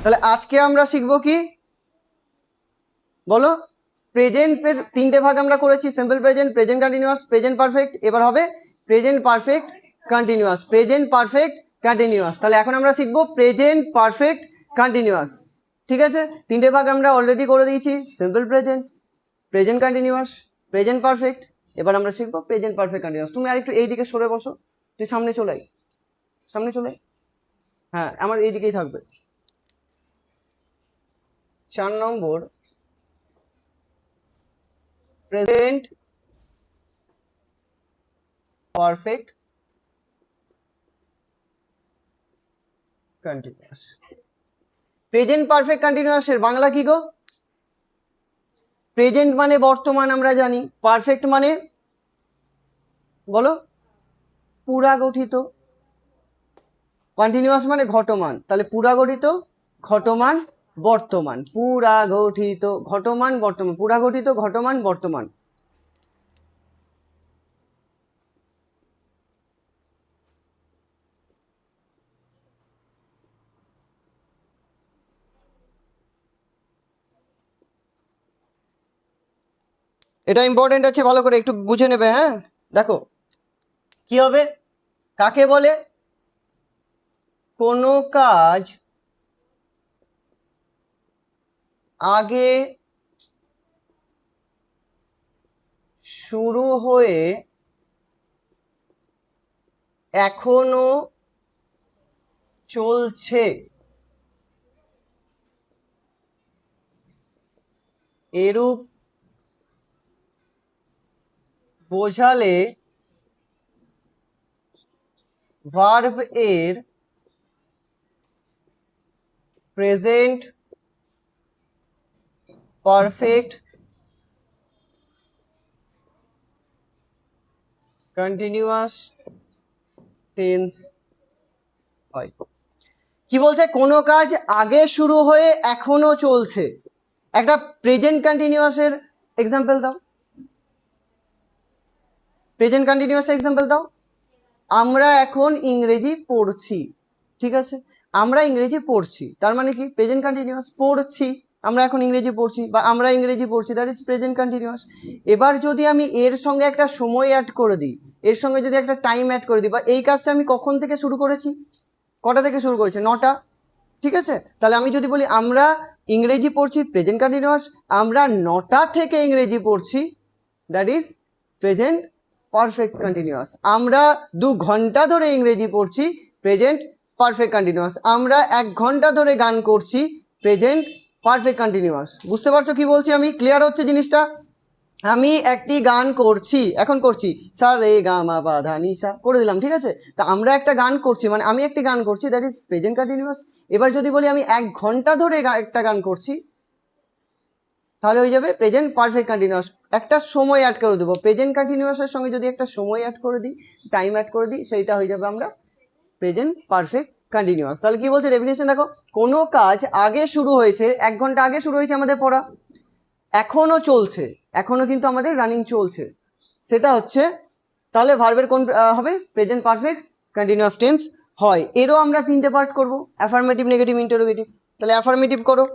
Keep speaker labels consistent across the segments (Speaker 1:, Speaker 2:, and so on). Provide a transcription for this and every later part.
Speaker 1: তাহলে আজকে আমরা শিখবো কি বলো? প্রেজেন্টের তিনটে ভাগ আমরা করেছি, simple present, present continuous, present perfect. এবার হবে present perfect continuous, present perfect continuous. তাহলে এখন আমরা শিখবো প্রেজেন্ট পারফেক্ট কন্টিনিউয়াস। ঠিক আছে, তিনটে ভাগ আমরা অলরেডি করে দিয়েছি, simple present, present continuous, present perfect. এবার আমরা শিখবো প্রেজেন্ট পারফেক্ট কন্টিনিউয়াস। তুমি আরেকটু এই দিকে সরে বসো, তুই সামনে চলে আয়, সামনে চলে আয়। হ্যাঁ, আমার এই দিকেই থাকবে। 4 নম্বর, present perfect continuous. Present perfect কন্টিনিউয়াসের বাংলা কি গো? প্রেজেন্ট মানে বর্তমান আমরা জানি, পারফেক্ট মানে বলো পুরাগঠিত, কন্টিনিউয়াস মানে ঘটমান। তাহলে পুরাগঠিত, ঘটমান, বর্তমান, পুরাগঠিত, ঘটমান, বর্তমান, পুরাগঠিত, ঘটমান, বর্তমান। এটা ইম্পর্টেন্ট আছে, ভালো করে একটু বুঝে নেবে। হ্যাঁ, দেখো কি হবে, কাকে বলে? কোনো কাজ আগে শুরু হয়ে এখনো চলছে, এরূপ বোঝালে ভার্ব এর প্রেজেন্ট পারফেক্ট কন্টিনিউয়াস টেন্স হয়। কি বলছে? কোনো কাজ আগে শুরু হয়ে এখনো চলছে। একটা প্রেজেন্ট কন্টিনিউয়াসের এক্সাম্পল দাও, প্রেজেন্ট কন্টিনিউয়াসের এক্সাম্পল দাও। আমরা এখন ইংরেজি পড়ছি, ঠিক আছে, আমরা ইংরেজি পড়ছি, তার মানে কি? প্রেজেন্ট কন্টিনিউয়াস, পড়ছি, আমরা এখন ইংরেজি পড়ছি বা আমরা ইংরেজি পড়ছি, দ্যাট ইজ প্রেজেন্ট কন্টিনিউয়াস। এবার যদি আমি এর সঙ্গে একটা সময় অ্যাড করে দিই, এর সঙ্গে যদি একটা টাইম অ্যাড করে দিই, বা এই কাজটা আমি কখন থেকে শুরু করেছি, কটা থেকে শুরু করেছি? 9টা, ঠিক আছে। তাহলে আমি যদি বলি আমরা ইংরেজি পড়ছি, প্রেজেন্ট কন্টিনিউয়াস, আমরা 9টা থেকে ইংরেজি পড়ছি, that is present perfect continuous. আমরা 2 ঘন্টা ধরে ইংরেজি পড়ছি, প্রেজেন্ট পারফেক্ট কন্টিনিউয়াস। আমরা 1 ঘন্টা ধরে গান করছি, প্রেজেন্ট পারফেক্ট কন্টিনিউয়াস। বুঝতে পারছো কি বলছি আমি? ক্লিয়ার হচ্ছে জিনিসটা? আমি একটি গান করছি, এখন করছি, সা রে গা মা পা ধা নি সা করে দিলাম, ঠিক আছে। তা আমরা একটা গান করছি, মানে আমি একটি গান করছি, দ্যাট ইজ প্রেজেন্ট কন্টিনিউয়াস। এবার যদি বলি আমি 1 ঘন্টা ধরে একটা গান করছি, তাহলে হয়ে যাবে প্রেজেন্ট পারফেক্ট কন্টিনিউয়াস। একটা সময় অ্যাড করে দেবো, প্রেজেন্ট কন্টিনিউয়াসের সঙ্গে যদি একটা সময় অ্যাড করে দিই, টাইম অ্যাড করে দিই, সেইটা হয়ে যাবে আমরা প্রেজেন্ট পারফেক্ট কন্টিনিউয়াস। তাহলে কি বলছে ডেফিনেশন দেখো, কোনো কাজ আগে শুরু হয়েছে, 1 ঘন্টা আগে শুরু হয়েছে আমাদের পড়া, এখনো চলছে, এখনো কিন্তু আমাদের রানিং চলছে, সেটা হচ্ছে, তাহলে ভার্বের কোন হবে? প্রেজেন্ট পারফেক্ট কন্টিনিউয়াস টেন্স হয়। এরও আমরা 3টে পার্ট করব, অ্যাফার্মেটিভ, নেগেটিভ, ইন্টারোগেটিভ। তাহলে অ্যাফার্মেটিভ করো।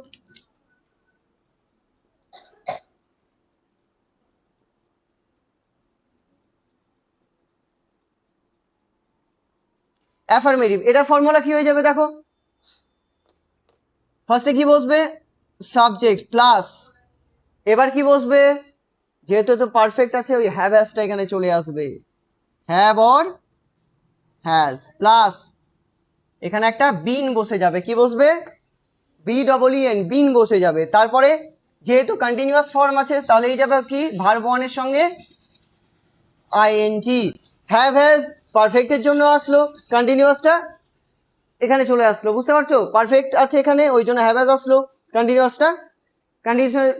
Speaker 1: অ্যাফার্মেটিভ, এটা ফর্মুলা কি হয়ে যাবে দেখো, ফার্স্টে কি বসবে? সাবজেক্ট প্লাস, এবার কি বসবে? যেহেতু তো পারফেক্ট আছে, ওই হ্যাভ হ্যাজটা এখানে চলে আসবে, হ্যাভ অর হ্যাজ, প্লাস এখানে একটা বিন বসে যাবে, কি বসবে? BEEN, বিন বসে যাবে। তারপরে যেহেতু কন্টিনিউয়াস ফর্ম আছে, তাহলে এই যাবে কি? ভার্ব 1 এর সঙ্গে আইএনজি। হ্যাভ হ্যাজ পারফেক্টের জন্য আসলো, কন্টিনিউয়াসটা এখানে চলে আসলো, বুঝতে পারছো? পারফেক্ট আছে এখানে, ওই জন্য হ্যাভ হ্যাজ আসলো, কন্টিনিউয়াসটা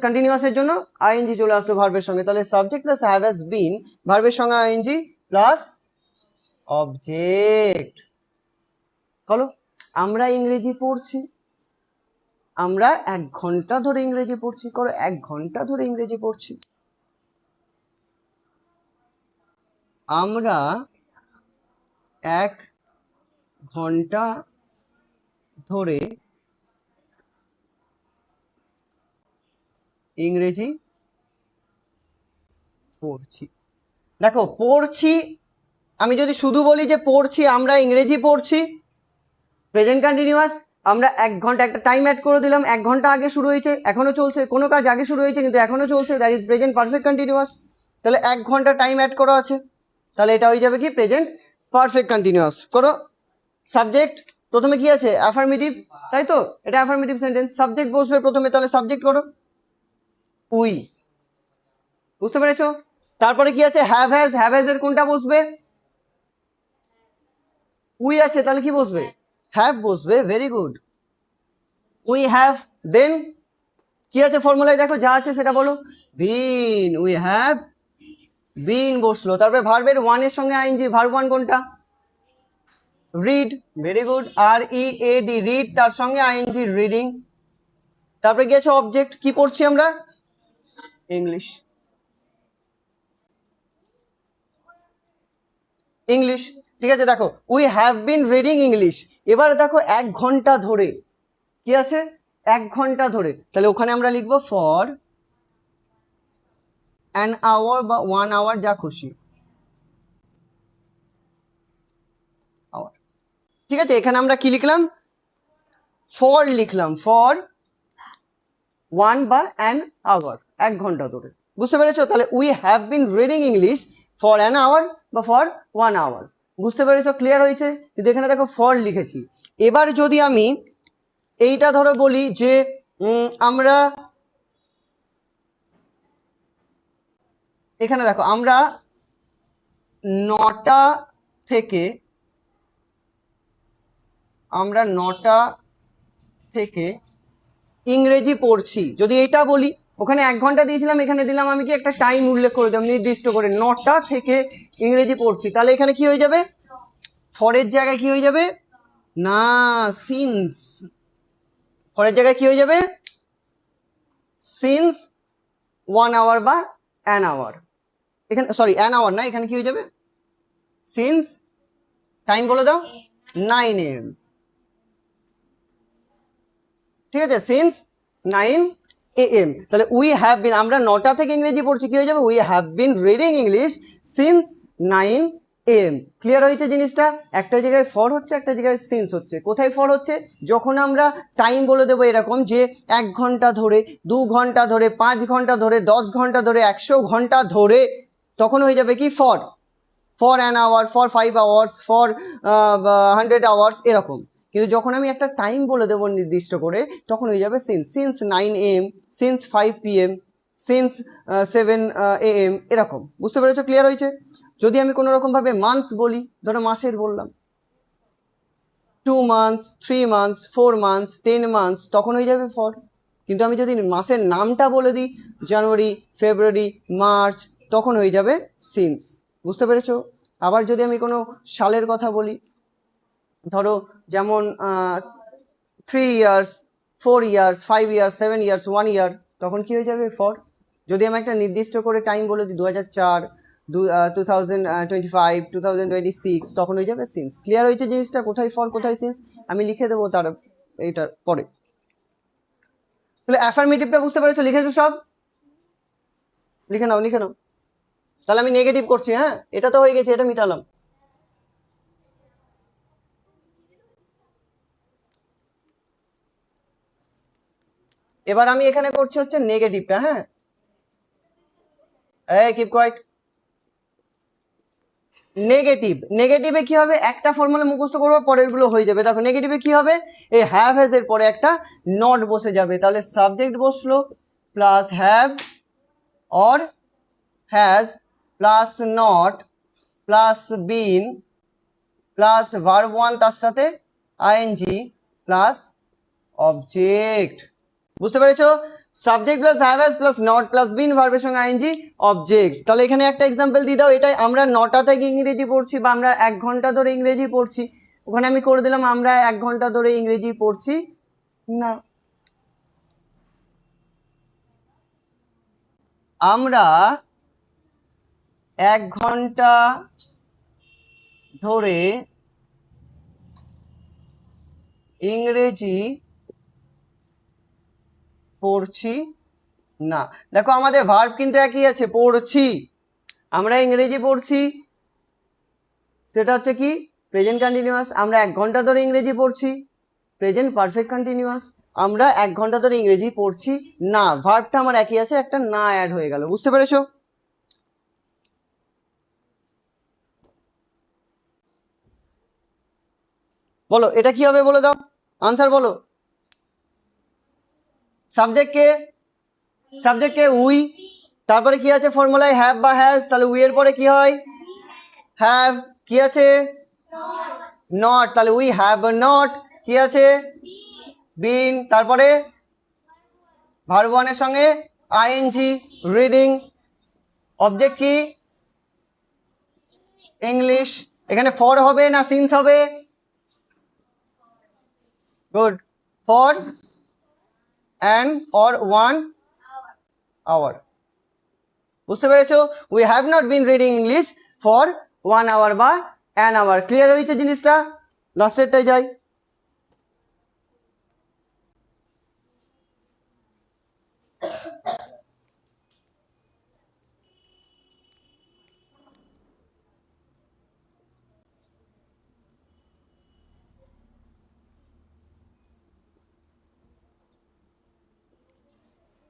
Speaker 1: কন্টিনিউয়াসের জন্য আইএনজি চলে আসলো ভার্বের সঙ্গে। তাহলে subject plus have has been, ভার্বের সঙ্গে আইএনজি প্লাস অবজেক্ট। বলো, আমরা ইংরেজি পড়ছি, আমরা 1 ঘন্টা ধরে ইংরেজি পড়ছি, করো 1 ঘন্টা ধরে ইংরেজি পড়ছি। আমরা 1 ঘন্টা ধরে ইংরেজি পড়ছি। দেখো পড়ছি, আমি যদি শুধু বলি যে পড়ছি, আমরা ইংরেজি পড়ছি, প্রেজেন্ট কন্টিনিউয়াস, আমরা 1 ঘন্টা একটা টাইম অ্যাড করে দিলাম, 1 ঘন্টা আগে শুরু হয়েছে এখনো চলছে, কোনো কাজ আগে শুরু হয়েছে কিন্তু এখনো চলছে, that is present perfect continuous. তাহলে 1 ঘন্টা টাইম অ্যাড করা আছে, তাহলে এটা হয়ে যাবে কি প্রেজেন্ট পারফেক্ট কন্টিনিউয়াস। করো সাবজেক্ট, প্রথমে কি আছে অ্যাফার্মেটিভ, তাই তো, এটা অ্যাফার্মেটিভ সেন্টেন্স, সাবজেক্ট বসবে প্রথমে, তাহলে সাবজেক্ট করো উই, বুঝতে পেরেছো? তারপরে কি আছে হ্যাভ হ্যাজ, হ্যাভ হ্যাজ এর কোনটা বসবে? উই আছে, তাহলে কি বসবে? হ্যাভ বসবে, ভেরি গুড, উই হ্যাভ। দেন কি আছে ফর্মুলায়, দেখো যা আছে সেটা বলো, বিন, উই হ্যাভ বিন বসলো। তারপরে ভার্বের ওয়ান এর সঙ্গে আইএনজি, ভার্ব ওয়ান কোনটা? Read, very good, R E A D, read, তার সঙ্গে আইএনজি, রিডিং। তারপরে কি আছে অবজেক্ট, কি পড়ছি আমরা? ইংলিশ, ইংলিশ, ঠিক আছে। দেখো we have been reading English, এবার দেখো 1 ঘন্টা ধরে, কি আছে 1 ঘন্টা ধরে, তাহলে ওখানে আমরা লিখবো ফর অ্যান আওয়ার বা 1 আওয়ার, যা খুশি আওয়ার, ঠিক আছে। এখানে আমরা কি লিখলাম? ফর লিখলাম, ফর 1 বা অ্যান আওয়ার, 1 ঘন্টা ধরে, বুঝতে পেরেছো? তাহলে we have been reading English for an hour বা ফর 1 আওয়ার, বুঝতে পেরেছো? ক্লিয়ার হয়েছে? কিন্তু এখানে দেখো ফর লিখেছি। এবার যদি আমি এইটা ধরো বলি যে আমরা, এখানে দেখো আমরা 9টা থেকে, আমরা 9টা থেকে ইংরেজি পড়ছি, যদি এইটা বলি, ওখানে 1 ঘন্টা দিয়েছিলাম, এখানে দিলাম আমি কি একটা টাইম উল্লেখ করে দিলাম নির্দিষ্ট করে, 9টা থেকে ইংরেজি পড়ছি, তাহলে এখানে কি হয়ে যাবে? ফরের জায়গায় কি হয়ে যাবে? না, সিন্স, ফরের জায়গায় কি হয়ে যাবে? সিন্স 1 আওয়ার বা অ্যান আওয়ার, এখানে সরি অ্যান আওয়ার না, এখানে কি হয়ে যাবে? সিন্স, টাইম বলে দাও, 9 AM, ঠিক আছে, সিন্স 9 AM। তাহলে উই হ্যাভ বিন, আমরা 9টা থেকে ইংরেজি পড়ছি, কি হয়ে যাবে? We have been reading English since 9 AM। Clear হয়েছে জিনিসটা? একটা জায়গায় ফর হচ্ছে, একটা জায়গায় সিন্স হচ্ছে। কোথায় ফর হচ্ছে? যখন আমরা টাইম বলে দেবো এরকম যে 1 ঘন্টা ধরে, 2 ঘন্টা ধরে, 5 ঘন্টা ধরে, 10 ঘন্টা ধরে, 100 ঘন্টা ধরে, তখন হয়ে যাবে কি for, for an hour, for 5 hours, for 100 hours, এরকম। কিন্তু যখন আমি একটা টাইম বলে দেবো নির্দিষ্ট করে, তখন হয়ে যাবে since, since 9 AM, since 5 PM, since 7 AM, এরকম, বুঝতে পেরেছো? ক্লিয়ার হয়েছে? যদি আমি কোনো রকমভাবে মান্থ বলি, ধরো মাসের বললাম, 2 months, 3 months, 4 months, 10 months, তখন হয়ে যাবে ফর। কিন্তু আমি যদি মাসের নামটা বলে দিই, জানুয়ারি, ফেব্রুয়ারি, মার্চ, তখন হয়ে যাবে সিন্স, বুঝতে পেরেছো? আবার যদি আমি কোনো সালের কথা বলি, ধরো যেমন 3 years, 4 years, 5 years, 7 years, 1 year, তখন কি হয়ে যাবে ফর। যদি আমি একটা নির্দিষ্ট করে টাইম বলে দিই 2004, 2025, 2026, তখন হয়ে যাবে সিন্স। ক্লিয়ার হয়েছে জিনিসটা? কোথায় ফর কোথায় সিন্স আমি লিখে দেবো তার এইটার পরে। তাহলে অ্যাফার্মেটিভটা বুঝতে পেরেছো? লিখেছো সব? লিখে নাও, লিখে নাও। তাহলে আমি নেগেটিভ করছি, হ্যাঁ, এটা তো হয়ে গেছে, এটা মিটালাম। এবার আমি এখানে করছি হচ্ছে নেগেটিভটা, হ্যাঁ, এই কিপ কোয়াইট। নেগেটিভ, নেগেটিভে কি হবে? একটা ফর্মুলা মুখস্থ করবো, পরের গুলো হয়ে যাবে। দেখো নেগেটিভে কি হবে? এই হ্যাভ হ্যাজ এর পরে একটা নট বসে যাবে, তাহলে সাবজেক্ট বসলো plus have or has plus not plus been plus verb one, তার সাথে আইএনজি প্লাস অবজেক্ট, বুঝতে পেরেছো? Subject plus have has plus not plus been, ভার্বের সঙ্গে আইএনজি অবজেক্ট। তাহলে এখানে একটা এক্সাম্পল দিয়ে দাও, এটাই আমরা 9টা থেকে ইংরেজি পড়ছি বা আমরা 1 ঘন্টা ধরে ইংরেজি পড়ছি, ওখানে আমি করে দিলাম আমরা 1 ঘন্টা ধরে ইংরেজি পড়ছি না, আমরা 1 ঘন্টা ধরে ইংরেজি পড়ছি না, দেখো আমাদের ভার্ব কিন্তু একই আছে, পড়ছি। আমরা ইংরেজি পড়ছি, সেটা হচ্ছে কি প্রেজেন্ট কন্টিনিউয়াস। আমরা 1 ঘন্টা ধরে ইংরেজি পড়ছি, প্রেজেন্ট পারফেক্ট কন্টিনিউয়াস। আমরা 1 ঘন্টা ধরে ইংরেজি পড়ছি না, ভার্বটা আমার একই আছে, একটা না অ্যাড হয়ে গেল। বুঝতে পেরেছো? বলো এটা কি হবে, বলে দাও, আনসার বলো। Subject K? Subject K? We. তারপরে কি আছে ফর্মুলায়? হ্যাভ বা হ্যাজ। তাহলে উই এর পরে কি হয়? হ্যাভ। কি আছে? নট। তাহলে উই হ্যাভ নট। কি আছে? বিন। তারপরে ভার্ব ওয়ানের সঙ্গে আইএনজি, রিডিং। অবজেক্ট কি? ইংলিশ। এখানে ফর হবে না সিন্স হবে? Good. For an or 1 hour. বুঝতে পেরেছো? We have not been reading English for 1 hour বা অ্যান আওয়ার। ক্লিয়ার হয়েছে জিনিসটা? লাস্টেরটাই যাই।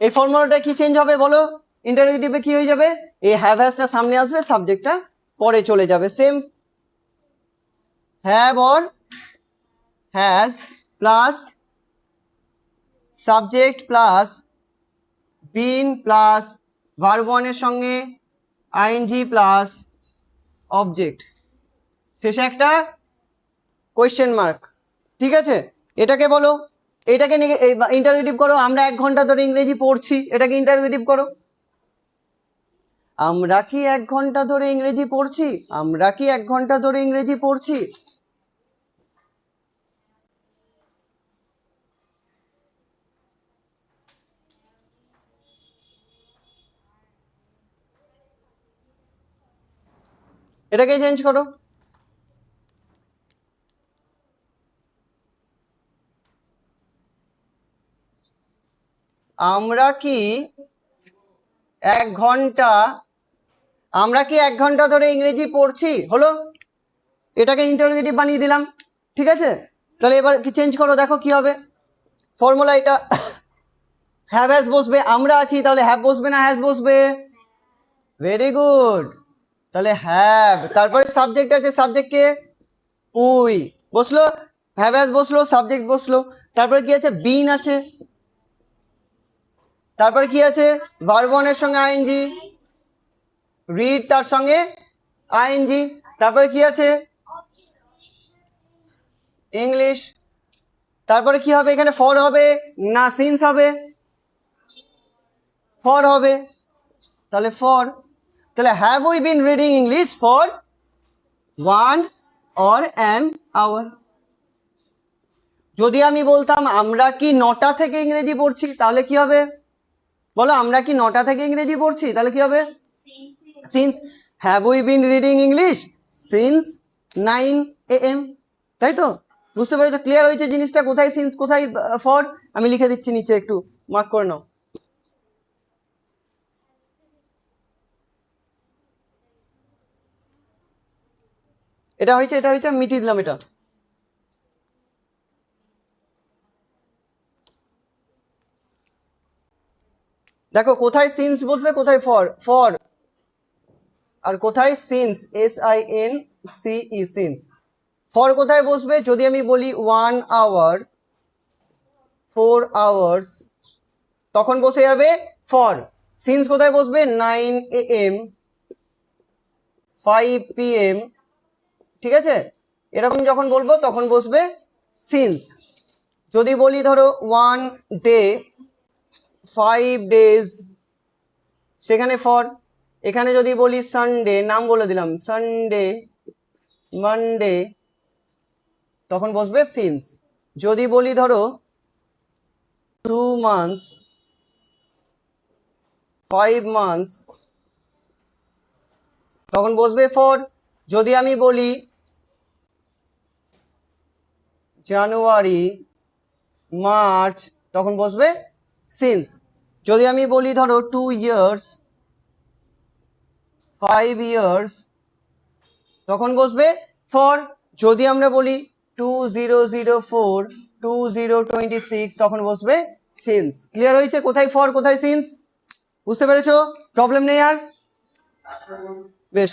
Speaker 1: এই ফর্মুলাটা কি চেঞ্জ হবে বলো? ইন্টারোগেটিভে কি হয়ে যাবে? এই হ্যাভ হ্যাজটা সামনে আসবে, সাবজেক্টটা পরে চলে যাবে। Same have or has plus subject plus been plus verb ওয়ানের সঙ্গে আইএনজি প্লাস অবজেক্ট, শেষে একটা কোয়েশ্চেন মার্ক। ঠিক আছে, এটাকে বলো, এটাকে ইন্টারোগেটিভ করো। আমরা 1 ঘন্টা ধরে ইংরেজি পড়ছি, এটাকে ইন্টারোগেটিভ করো। আমরা কি 1 ঘন্টা ধরে ইংরেজি পড়ছি? আমরা কি 1 ঘন্টা ধরে ইংরেজি পড়ছি? এটাকে চেঞ্জ করো। আমরা কি 1 ঘন্টা, আমরা কি 1 ঘন্টা ধরে ইংরেজি পড়ছি, হলো। এটাকে ইন্টারোগেটিভ বানিয়ে দিলাম। ঠিক আছে, তাহলে এবার কি চেঞ্জ করো, দেখো কি হবে ফর্মুলা। এটা হ্যাভ হ্যাজ বসবে, আমরা আছি তাহলে হ্যাভ বসবে না হ্যাজ বসবে? Very good. তাহলে হ্যাভ, তারপরে সাবজেক্ট আছে, সাবজেক্ট কে? উই। বসলো, হ্যাভ হ্যাজ বসলো, সাবজেক্ট বসলো। তারপরে কি আছে? বিন আছে। তারপরে কি আছে? ভার্ব ওয়ানের সঙ্গে আইএনজি, রিড তার সঙ্গে আইএনজি। তারপরে কি আছে? ইংলিশ। তারপরে কি হবে এখানে? ফর হবে না সিন্স হবে? ফর হবে। তাহলে ফর, তাহলে have we bin reading English for 1 or an hour। যদি আমি বলতাম আমরা কি 9টা থেকে ইংরেজি পড়ছি, তাহলে কি হবে বলো? আমরা কি 9টা থেকে ইংরেজি পড়ছি, তাহলে কি হবে? Since have we bin reading English since 9 AM। তাই তো? বুঝতে পেরেছো? ক্লিয়ার হয়েছে জিনিসটা? কোথায় সিন্স, কোথায় ফর? আমি লিখে দিচ্ছি নিচে, একটু মার্ক করে নাও। এটা হয়েছে, এটা হয়েছে, আমি মিটিয়ে দিলাম এটা। দেখো কোথায় সিন্স বসবে, কোথায় ফর, ফর, আর কোথায় সিন্স, SINCE সিন্স। ফর কোথায় বসবে? যদি আমি বলি 1 আওয়ার 4 আওয়ার্স, তখন বসে যাবে ফর। সিন্স কোথায় বসবে? 9 AM 5 PM। ঠিক আছে, এরকম যখন বলবো তখন বসবে সিন্স। যদি বলি ধরো 1 ডে 5 ডেজ, সেখানে ফর। এখানে যদি বলি সানডে, নাম বলে দিলাম সানডে মানডে, তখন বসবে সিন্স। যদি বলি ধরো 2 months 5 months, তখন বসবে ফর। যদি আমি বলি জানুয়ারি মার্চ, তখন বসবে সিন্স। যদি আমি বলি ধরো 2 years 5 years তখন বসবে ফর। যদি আমরা বলি 2004 2026 তখন বসবে সিন্স। ক্লিয়ার হয়েছে কোথায় ফর কোথায় সিন্স? বুঝতে পেরেছো? প্রবলেম নেই আর? বেশ।